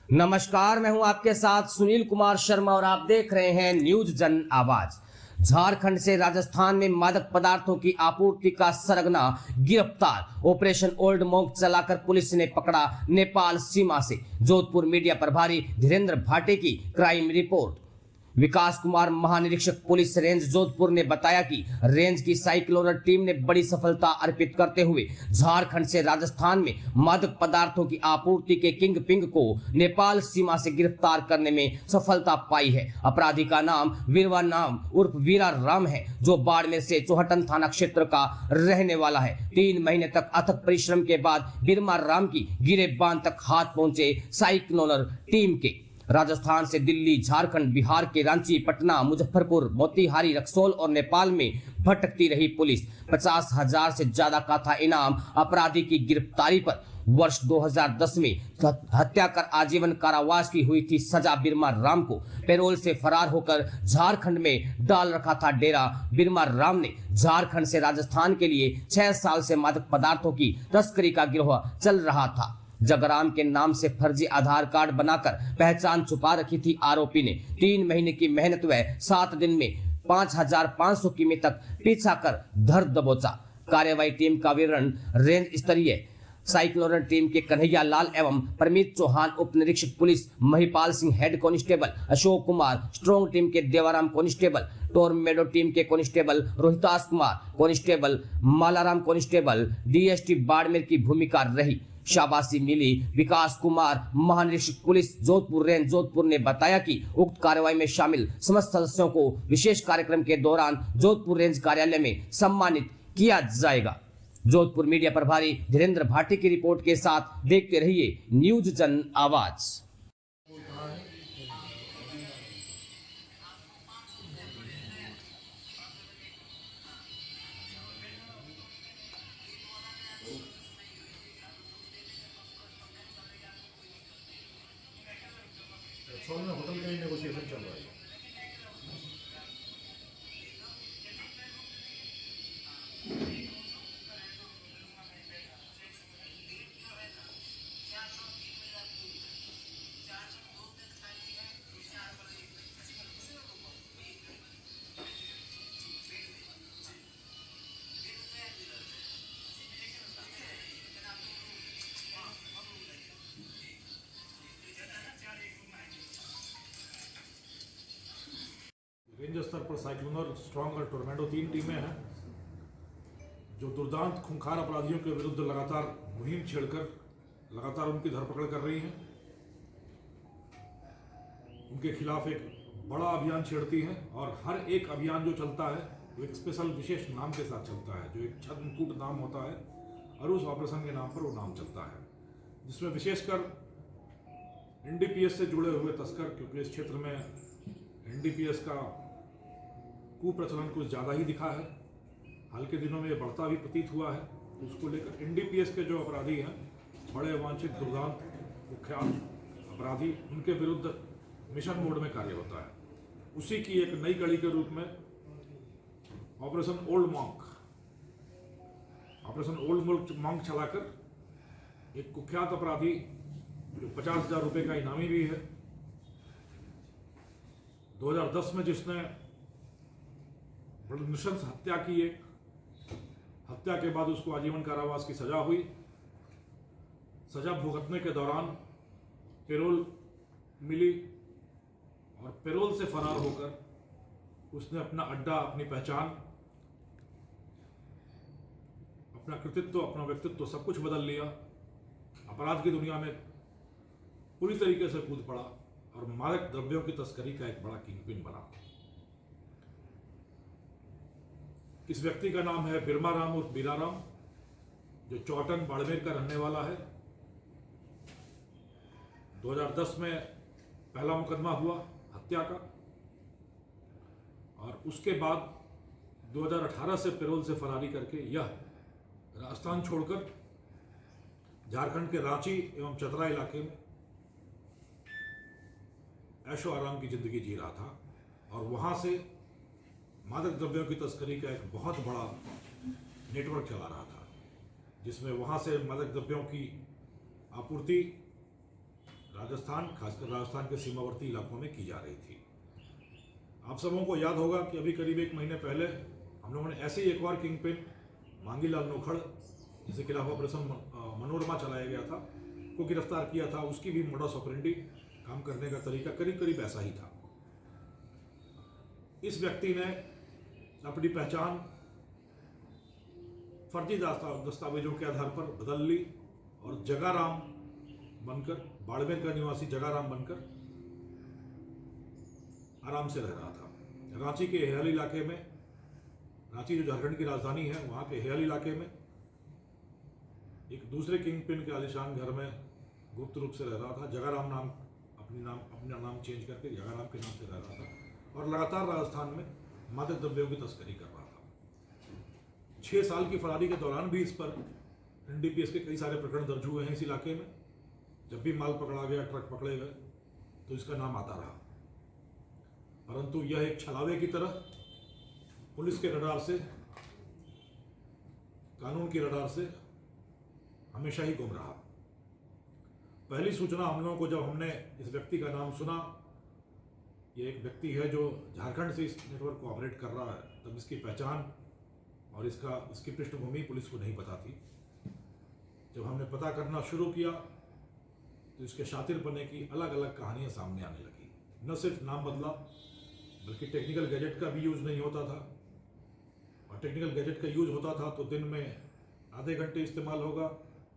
नमस्कार, मैं हूं आपके साथ सुनील कुमार शर्मा और आप देख रहे हैं न्यूज जन आवाज। झारखंड से राजस्थान में मादक पदार्थों की आपूर्ति का सरगना गिरफ्तार। ऑपरेशन ओल्ड मोंक चलाकर पुलिस ने पकड़ा नेपाल सीमा से। जोधपुर मीडिया प्रभारी धीरेन्द्र भाटे की क्राइम रिपोर्ट। विकास कुमार, महानिरीक्षक पुलिस रेंज जोधपुर ने बताया कि रेंज की साइक्लोरर टीम ने बड़ी सफलता अर्पित करते हुए झारखंड से राजस्थान में मादक पदार्थों की आपूर्ति के किंग पिंग को नेपाल सीमा से गिरफ्तार करने में सफलता पाई है। अपराधी का नाम वीरवा नाम उर्फ वीरा राम है, जो बाड़मेर से चौहटन थाना क्षेत्र का रहने वाला है। 3 महीने तक अथक परिश्रम के बाद बिरमा राम की गिरेबान तक हाथ पहुंचे साइक्लोरर टीम के। राजस्थान से दिल्ली, झारखंड, बिहार के रांची, पटना, मुजफ्फरपुर, मोतिहारी, रक्सौल और नेपाल में भटकती रही पुलिस। 50,000 से ज्यादा का था इनाम। अपराधी की गिरफ्तारी पर वर्ष 2010 में हत्या कर आजीवन कारावास की हुई थी सजा। बिरमा राम को पैरोल से फरार होकर झारखंड में डाल रखा था डेरा। बिरमा राम ने झारखंड से राजस्थान के लिए 6 साल से मादक पदार्थों की तस्करी का गिरोह चल रहा था। जगराम के नाम से फर्जी आधार कार्ड बनाकर पहचान छुपा रखी थी आरोपी ने। 3 महीने की मेहनत व 7 दिन में 5,500 किमी तक पीछा कर धर दबोचा। कार्यवाही टीम का विवरण रेंज स्तरीय साइक्लोरर टीम के कन्हैया लाल एवं परमीत चौहान, उप निरीक्षक police Mahipal Singh, head constable Ashok Kumar, strong team के देवाराम कांस्टेबल, टोरमेडो टीम के constable Rohitas Kumar, constable Malaram, constable DST Barmer की भूमिका रही। शाबाशी मिली। विकास कुमार, महानिरीक्षक पुलिस जोधपुर रेंज जोधपुर ने बताया कि उक्त कार्रवाई में शामिल समस्त सदस्यों को विशेष कार्यक्रम के दौरान जोधपुर रेंज कार्यालय में सम्मानित किया जाएगा। जोधपुर मीडिया प्रभारी धीरेन्द्र भाटी की रिपोर्ट के साथ देखते रहिए न्यूज जन आवाज। रक्सौल में होटल का ही नेगोशिएशन चल रहा है। रेंज स्तर पर साइक्लोनर, स्ट्रॉन्ग और टोरमेडो 3 टीमें हैं जो दुर्दांत खूंखार अपराधियों के विरुद्ध लगातार मुहिम छेड़कर लगातार उनकी धरपकड़ कर रही हैं। उनके खिलाफ एक बड़ा अभियान छेड़ती हैं और हर एक अभियान जो चलता है वो एक स्पेशल विशेष नाम के साथ चलता है, जो एक छद्मकूट नाम होता है और उस ऑपरेशन के नाम पर वो नाम चलता है, जिसमें विशेषकर एनडीपीएस से जुड़े हुए तस्कर, क्योंकि इस क्षेत्र में एनडीपीएस का कुप्रचलन कुछ ज़्यादा ही दिखा है, हाल के दिनों में ये बढ़ता भी प्रतीत हुआ है। तो उसको लेकर एनडीपीएस के जो अपराधी हैं, बड़े वांछित दुर्दांत कुख्यात अपराधी, उनके विरुद्ध मिशन मोड में कार्य होता है। उसी की एक नई कड़ी के रूप में ऑपरेशन ओल्ड मॉन्क चलाकर एक कुख्यात अपराधी जो 50,000 रुपये का इनामी भी है, 2010 में जिसने बड़ी नृशंस हत्या की, एक हत्या के बाद उसको आजीवन कारावास की सजा हुई। सजा भुगतने के दौरान पैरोल मिली और पैरोल से फरार होकर उसने अपना अड्डा, अपनी पहचान, अपना कृतित्व, अपना व्यक्तित्व सब कुछ बदल लिया। अपराध की दुनिया में पूरी तरीके से कूद पड़ा और मादक द्रव्यों की तस्करी का एक बड़ा किंगपिन बना। इस व्यक्ति का नाम है बिरमा राम उर्फ वीरा राम, जो चौहटन बाड़मेर का रहने वाला है। 2010 में पहला मुकदमा हुआ हत्या का और उसके बाद 2018 से पैरोल से फरारी करके यह राजस्थान छोड़कर झारखंड के रांची एवं चतरा इलाके में ऐशो आराम की जिंदगी जी रहा था और वहां से मादक द्रव्यों की तस्करी का एक बहुत बड़ा नेटवर्क चला रहा था, जिसमें वहाँ से मादक द्रव्यों की आपूर्ति राजस्थान, खासकर राजस्थान के सीमावर्ती इलाकों में की जा रही थी। आप सबों को याद होगा कि अभी करीब 1 महीने पहले हम लोगों ने ऐसे ही एक और किंग पिन मांगीलाल नोखड़, जिसके खिलाफ ऑपरेशन मनोरमा चलाया गया था, को गिरफ्तार किया था। उसकी भी मोडस ऑपरेंडी, काम करने का तरीका करीब करीब ऐसा ही था। इस व्यक्ति ने अपनी पहचान फर्जी दस्तावेजों के आधार पर बदल ली और जगाराम बनकर, बाड़मेर का निवासी जगाराम बनकर आराम से रह रहा था। रांची के हेयल इलाके में, रांची जो झारखंड की राजधानी है, वहाँ के हेयल इलाके में एक दूसरे किंग पिन के आलिशान घर में गुप्त रूप से रह रहा था। जगाराम नाम, अपना नाम चेंज करके जगाराम के नाम से रह रहा था और लगातार राजस्थान में मादक द्रव्यों की तस्करी कर रहा था। 6 साल की फरारी के दौरान भी इस पर एनडीपीएस के कई सारे प्रकरण दर्ज हुए हैं इस इलाके में। जब भी माल पकड़ा गया, ट्रक पकड़े गए, तो इसका नाम आता रहा। परंतु यह एक छलावे की तरह पुलिस के रडार से, कानून की रडार से हमेशा ही गुम रहा। पहली सूचना हम लोगों को जब हमने इस व्यक्ति का नाम सुना, ये एक व्यक्ति है जो झारखंड से इस नेटवर्क को ऑपरेट कर रहा है, तब इसकी पहचान और इसकी पृष्ठभूमि पुलिस को नहीं पता थी। जब हमने पता करना शुरू किया तो इसके शातिरपने की अलग अलग कहानियां सामने आने लगी। न सिर्फ नाम बदला, बल्कि टेक्निकल गैजेट का भी यूज नहीं होता था, और टेक्निकल गैजेट का यूज होता था तो दिन में आधे घंटे इस्तेमाल होगा,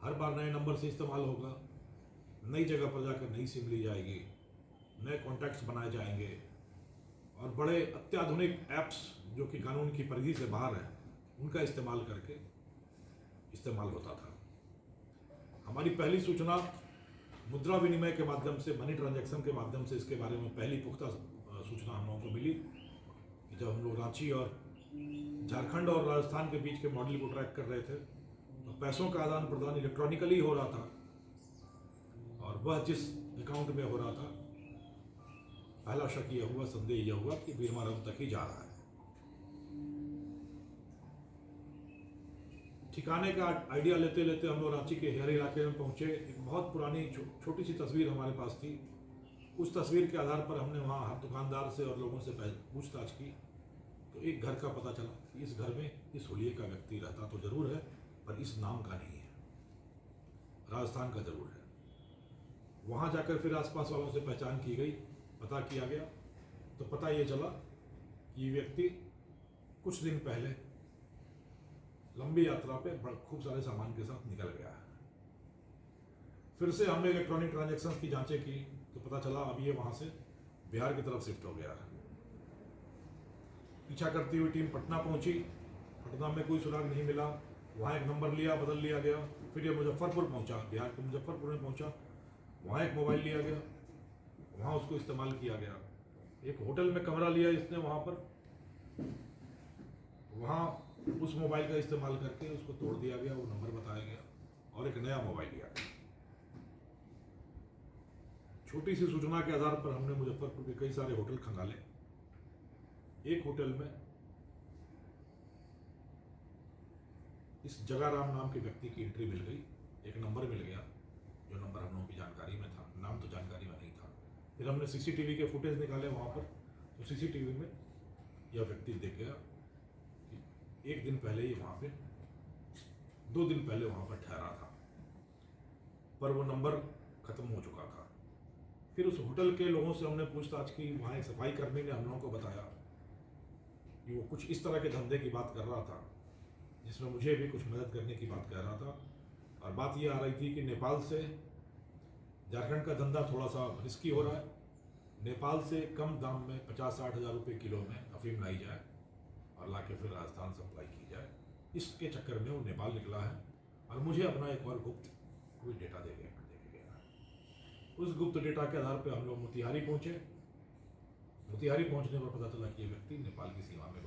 हर बार नए नंबर से इस्तेमाल होगा, नई जगह पर जाकर नई सिम ली जाएगी, नए कॉन्टैक्ट्स बनाए जाएंगे, और बड़े अत्याधुनिक ऐप्स जो कि कानून की परिधि से बाहर है, उनका इस्तेमाल करके इस्तेमाल होता था। हमारी पहली सूचना मुद्रा विनिमय के माध्यम से, मनी ट्रांजैक्शन के माध्यम से इसके बारे में पहली पुख्ता सूचना हम लोगों को मिली कि जब हम लोग रांची और झारखंड और राजस्थान के बीच के मॉडल को ट्रैक कर रहे थे तो पैसों का आदान प्रदान इलेक्ट्रॉनिकली हो रहा था, और वह जिस अकाउंट में हो रहा था, पहला शक यह हुआ, संदेह यह हुआ कि बीरमारम तक ही जा रहा है। ठिकाने का आइडिया लेते लेते हम लोग रांची के हेयर इलाके में पहुंचे। एक बहुत पुरानी छोटी सी तस्वीर हमारे पास थी। उस तस्वीर के आधार पर हमने वहाँ हर दुकानदार से और लोगों से पूछताछ की तो एक घर का पता चला कि इस घर में इस हुलिये का व्यक्ति रहता तो जरूर है, पर इस नाम का नहीं है, राजस्थान का जरूर है। वहाँ जाकर फिर आसपास वालों से पहचान की गई, पता किया गया, तो पता ये चला कि ये व्यक्ति कुछ दिन पहले लंबी यात्रा पे खूब सारे सामान के साथ निकल गया है। फिर से हमने इलेक्ट्रॉनिक ट्रांजैक्शंस की जांचें की तो पता चला अब ये वहाँ से बिहार की तरफ शिफ्ट हो गया है। पीछा करती हुई टीम पटना पहुंची, पटना में कोई सुराग नहीं मिला। वहाँ एक नंबर लिया, बदल लिया गया। फिर ये मुजफ्फरपुर पहुंचा, बिहार के मुजफ्फरपुर में पहुंचा, वहाँ एक मोबाइल लिया गया, वहाँ उसको इस्तेमाल किया गया। एक होटल में कमरा लिया इसने वहाँ पर, वहाँ उस मोबाइल का इस्तेमाल करके उसको तोड़ दिया गया, वो नंबर बताया गया और एक नया मोबाइल लिया गया। छोटी सी सूचना के आधार पर हमने मुजफ्फरपुर के कई सारे होटल खंगाले। एक होटल में इस जगाराम नाम के व्यक्ति की एंट्री मिल गई, एक नंबर मिल गया जो नंबर हम लोगों की जानकारी में था, नाम तो जानकारी में नहीं था। फिर हमने सीसीटीवी के फुटेज निकाले वहाँ पर, तो सीसीटीवी में यह व्यक्ति दिख गया कि एक दिन पहले ही वहाँ पे, 2 दिन पहले वहाँ पर ठहरा था, पर वो नंबर खत्म हो चुका था। फिर उस होटल के लोगों से हमने पूछताछ की। वहाँ एक सफाई कर्मी ने हम लोगों को बताया कि वो कुछ इस तरह के धंधे की बात कर रहा था जिसमें मुझे भी कुछ मदद करने की बात कह रहा था। और बात ये आ रही थी कि नेपाल से झारखंड का धंधा थोड़ा सा रिस्की हो रहा है, नेपाल से कम दाम में 50-60 हज़ार रुपये किलो में अफीम लाई जाए और ला के फिर राजस्थान सप्लाई की जाए। इसके चक्कर में वो नेपाल निकला है और मुझे अपना एक और गुप्त कोई डेटा दे गया। उस गुप्त डेटा के आधार पर हम लोग मोतिहारी पहुंचे। मोतिहारी पहुंचने पर पता चला कि ये व्यक्ति नेपाल की सीमा में